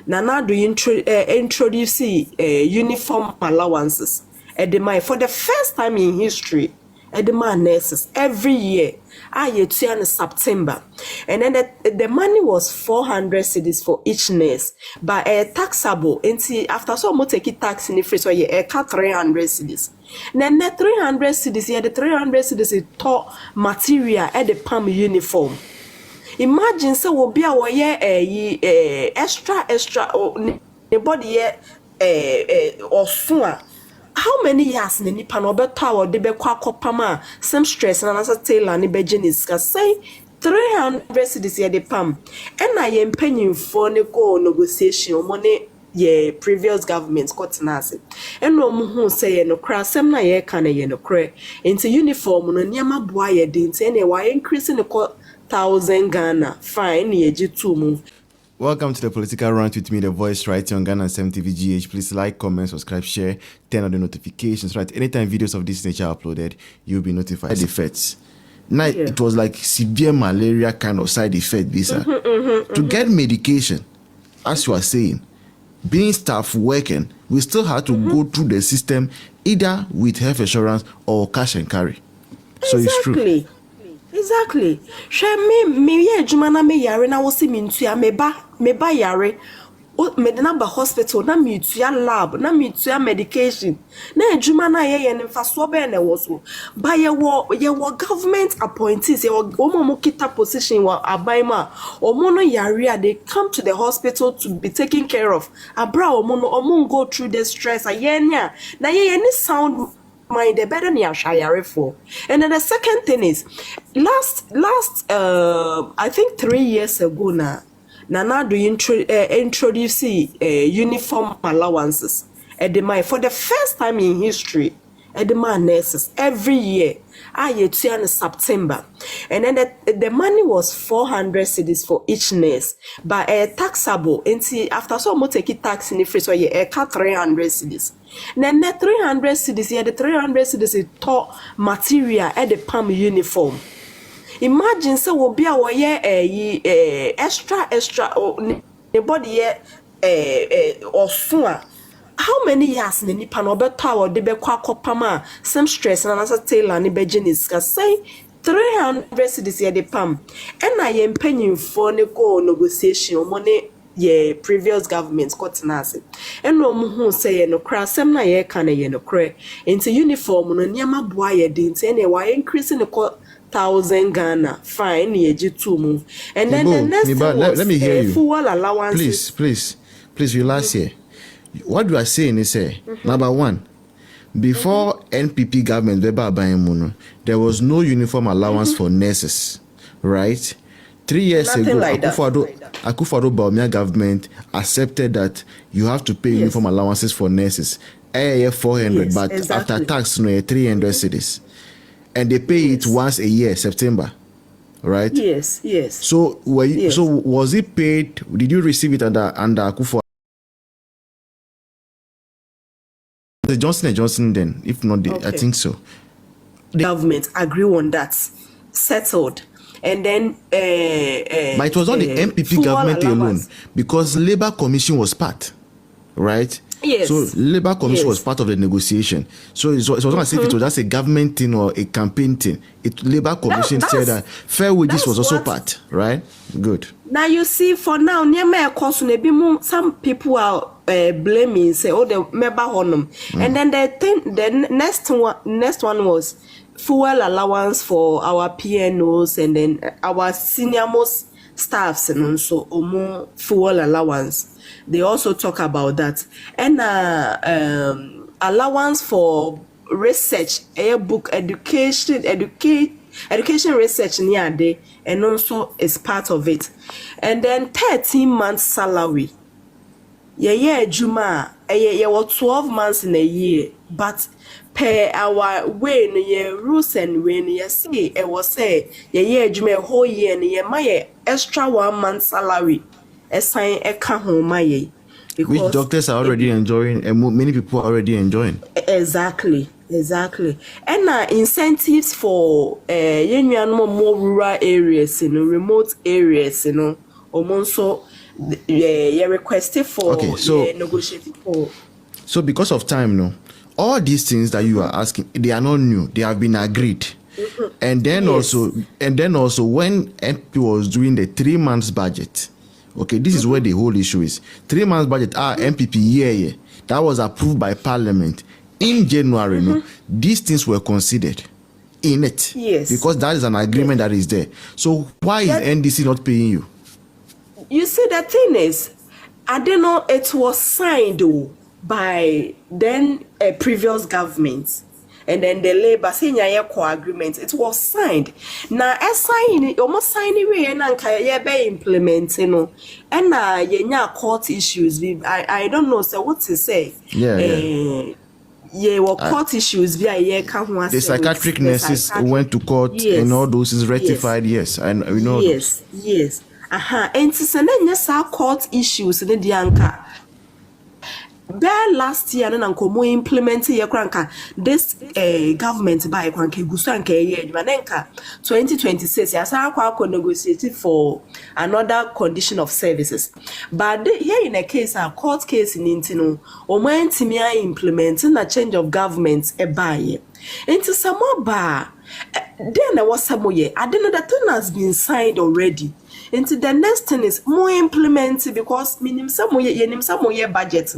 Addo introduce uniform allowances. For the first time in history, nurses every year. In September, and then the money was 400 cedis for each nurse, but taxable. After so much take tax in the free, so you 300 cedis. Then the 300 cedis, the 300 cedis is taught material at the palm uniform. Imagine so will be our extra the body or soon. How many years ni nipa no beto or de be kwa kopama some stress na nasa tailor ni be genis ka say 300 cedis ye de pam and na ye mpanyimfo ne go negotiation money ye previous government got na ase and no mu hu say ye no kra sem na ye ka na ye no kra into uniform no niama boa ye de nti na wa increase ne ko 1,000 Ghana fine ye ji 2 mu. Welcome to the Political Rant with me, the voice right on Ghana 7TVGH. Please like, comment, subscribe, share, turn on the notifications. Right, anytime videos of this nature are uploaded, you'll be notified. Side effects. Now it was like severe malaria kind of side effect. Visa to get medication, as you are saying, being staff working, we still had to go through the system either with health insurance or cash and carry. So it's true. Exactly. Share me ye adwuma na me yare na wo se me ntua me ba yare. Me de na ba hospital na me tua lab na me tua medication. Na adwuma na ye ne mfaso be na wo so. Ba ye wo government appointees ye wo mo kita position wa aban ma. Omo no yare they come to the hospital to be taken care of. Abra omo go through the stress ayenya. Na ye ni sound mind the better near shire for. And then the second thing is last I think 3 years ago now Addo introduce uniform allowances for the first time in history. Nurses every year. In September, and then the money was 400 cedis for each nurse, but taxable. After so much take tax in the free, so you 300 cedis. Then the 300 cedis, the 300 cedis is taught material at the palm uniform. Imagine so will be our extra the body or soon. How many years ni nipa no beto or de be kwa kopama some stress na nasa tailor ni be genis ka say 300 cedis ye de pam and na ye mpanyimfo ne go negotiation money ye previous government got na ase and no mu hu say ye no kra sem na ye ka na ye no kra into uniform no niama boa ye de nti na wa increase ne ko 1,000 Ghana fine ye ji 2 mu and then the next let me hear you. Full allowance. Please relax here. What you are saying is, number one, before NPP government, there was no uniform allowance for nurses, right? 3 years Nothing ago, like Akufo-Addo Bawumia government accepted that you have to pay uniform allowances for nurses. 400, yes, but exactly. After tax, 300 cedis. And they pay it once a year, September, right? Yes. So, so was it paid? Did you receive it under Akufo? The Johnson & Johnson then, if not, I think so. The government agree on that, settled, and then. But it was not the MPP government alone, because Labour Commission was part, right? Yes. So Labour Commission was part of the negotiation. So it was not as if it was just a government thing or a campaign thing. Labour Commission said that fair wages was also part, right? Good. Now you see, for now, some people are blaming, say, oh, the member honum, and then the next one was fuel allowance for our PNOs and then our senior most staffs and also more fuel allowance. They also talk about that and allowance for research, book education research near day, and also is part of it. And then 13 months salary. Juma, 12 months in a year, but per our way, rules and when you see, it was say, Juma whole year, and my extra 1 month salary. Assign a home, which doctors are already enjoying, and many people are already enjoying. Exactly. And incentives for more rural areas, remote areas, almost so you requested for negotiating for. So because of time, no, all these things that you are asking, they are not new. They have been agreed. And then also when MP was doing the 3 months budget, okay, this is where the whole issue is. 3 months budget, MPP, yeah, that was approved by Parliament in January. No, these things were considered in it. Yes. Because that is an agreement that is there. So why is NDC not paying you? You see, the thing is, I don't know, it was signed by then a previous government. And then the Labour senior agreement, it was signed. Now, as signing, almost signing way and be implementing, and yenya court issues. I don't know, so what to say. Court issues via the psychiatric nurses went to court, and all those is rectified. Yes, and we know. Yes. And to send court issues in the anchor. There last year, and Uncle implementing your cranker. This government by Cranky Gusanke, Manenka 2026. Yes, I negotiated for another condition of services. But here in a case, a court case in Intino, or when Timia implementing a change of government a buy into some more bar. Then there was some way. I didn't know that thing has been signed already. Into the next thing is more implemented because minim some way budget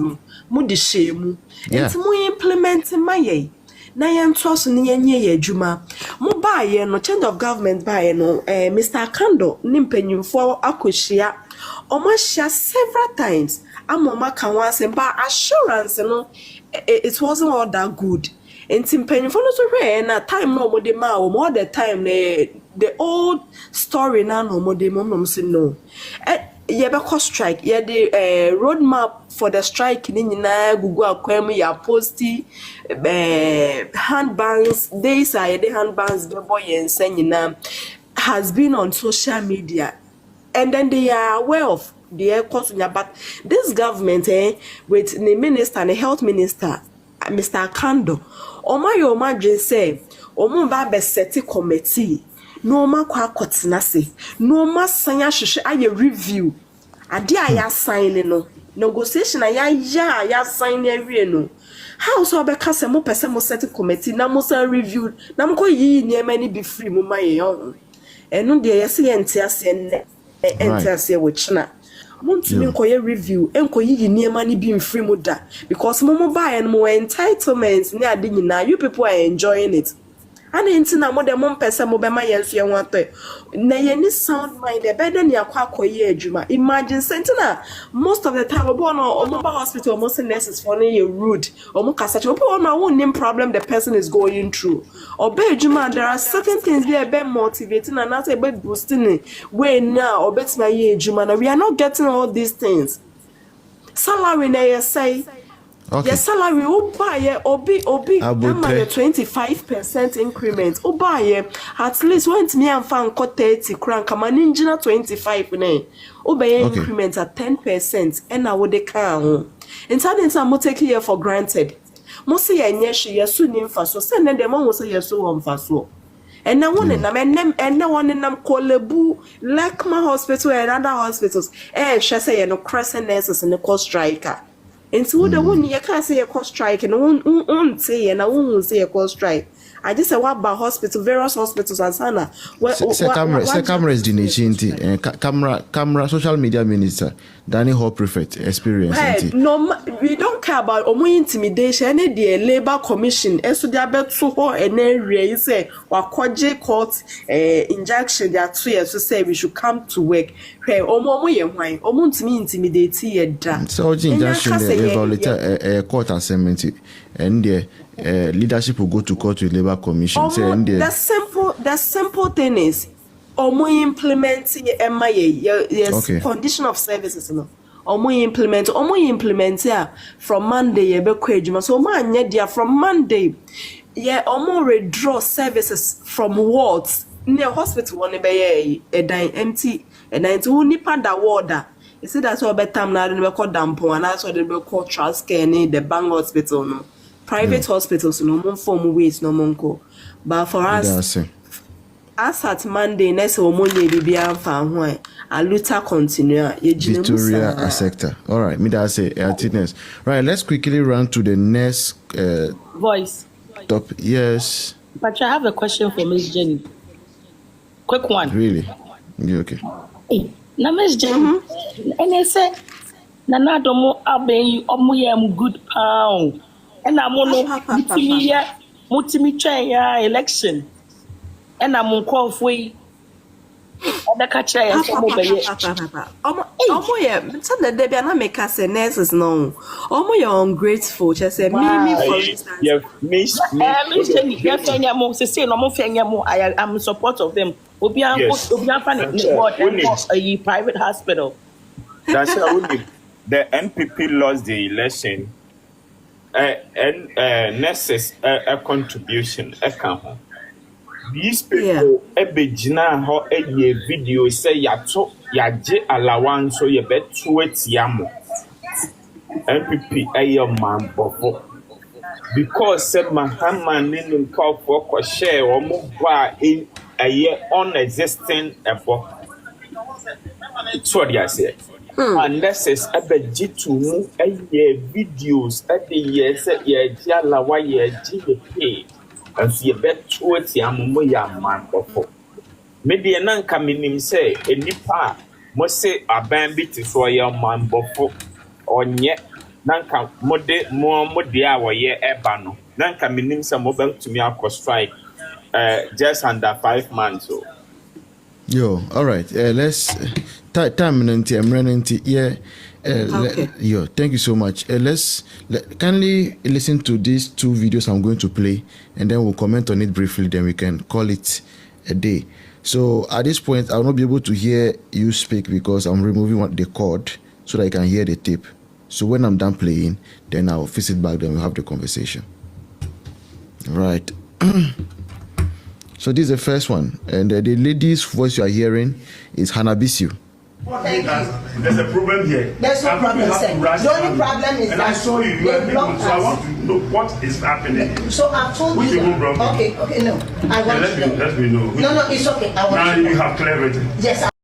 mu di shame into more implementing my ye na yan trust ni ye adwuma mo ba ye no change of government ba ye no Mr. Kando nimpanyimfo akohia omahia several times amoma kan wanse ba assurance no it wasn't all that good. And timpanyimfo no so hwe na time no mo de ma o more the time the old story now no more mom say no. Yebeko strike. Yeah, the roadmap for the strike ni nyina gugu akwam ya posti handbands. Days are the handbands bebo yense nyina has been on social media, and then they are aware of the course. But this government, with the minister and the health minister, Mr. Kando, Oma just say, Omo ba seti committee. No ma kwa kotina se no ma sanya hwehwe aye review ade aya sign no negotiation aya sign awie no how so be ka se mo pese mo set committee na mo san review na mo ko yi niema ni be free mo ma ye yon eno de yesi ente ase ne ente ase wo china mo ntimi nkoye review enko yi niema ni be free mo da because mo buy and mo entitlements ni ade nyina you people are enjoying it. And intina mo de mo pese mo be ma yenso ye wanto na ye ni sound mind e better ni akwa akoye adwuma. Imagine sentina most of the time obo no omo ba hospital most nurses for na ye rude omo kasa che obo no won name problem the person is going through oba adwuma. There are certain things they be motivating and not be boosting way now obetima ye adwuma. Now we are not getting all these things. Salary na ye say okay. Yes, salary obi 25% increment. Obaye at least went me and fan 30 crown kamaningina 25 ne. Obaye increment at 10% and I would declare. In time mo take here for granted. Mo say yenyeshi yesu ni mfaso send them mo say yesu wo mfaso. And now one and now one in them Kolebu, Lakma Hospital and other hospitals. She say no crescent nurses and the cost striker. And so the one you can't say a cost strike and won't say and I won't say a cost strike. I just say what about hospital, various hospitals and sana. Camera is the nation. Camera social media minister Danny Hall Prefect experience. Hey, no, we don't care about intimidation. Any the Labour Commission, so they are better to and then say wakoje court injunction. They are 2 years to say we should come to work. Hey, omo intimidate here. So injunction they violate a court assignment and the leadership will go to court with Labour Commission. The simple thing is omo implementing condition of services no omo implement from Monday be kwedjuma so omo anya dia from Monday omo withdraw services from wards near hospital one be empty and then to nipa da warda. You see that's what better now they be call dampo and that's what they be call trust care in the bank hospital no private hospitals no more form ways no monko but for us as at Monday, next Monday, be found why a luta continue. Victoria Asecta. All right, me that say Artiness. Right, let's quickly run to the next voice. Top. Yes. But I have a question for Miss Jenny. Quick one. Really? Yeah, okay. Hey, now Miss Jenny, and I say, Nana domo abe omu good pound, and I'm on multi election. And I'm on call for you. And the catcher is nurses no. You're ungrateful. Just say, me, for instance. I'm in support of them. A private hospital. That's how the NPP lost the election. And nurses a contribution. These people, ebejina ho eye video say yato yaje allowance so ye bet yamo. NPP ayo man bofo. Because said Mahama nin call for share or move in a year unexisting ebo. It's what I said. And nurses ebejitu mu eye videos at the year said ye jala wa ye GP. And see a bet towards Yamuya man before. Maybe an uncoming say a nipa must say a bambi to so a man before or yet Nanka mode more modia or ye ebano. Nanka minim some mobile to me across strike just under 5 months. So. Yo, all right. Let's time I'm running yeah. Okay. Yo, thank you so much. Kindly listen to these 2 videos I'm going to play, and then we'll comment on it briefly. Then we can call it a day. So at this point, I'll not be able to hear you speak because I'm removing the cord so that I can hear the tape. So when I'm done playing, then I'll fix it back. Then we'll have the conversation. Right. So this is the first one, and the lady's voice you are hearing is Hanabisu. There's a problem here. There's no problem, sir. The only problem is and I saw you. You are people, so I want to know what is happening. So I've told you. Okay, no. I want to know. Let me know. No, it's okay. I want now to know. You have clarity. Yes.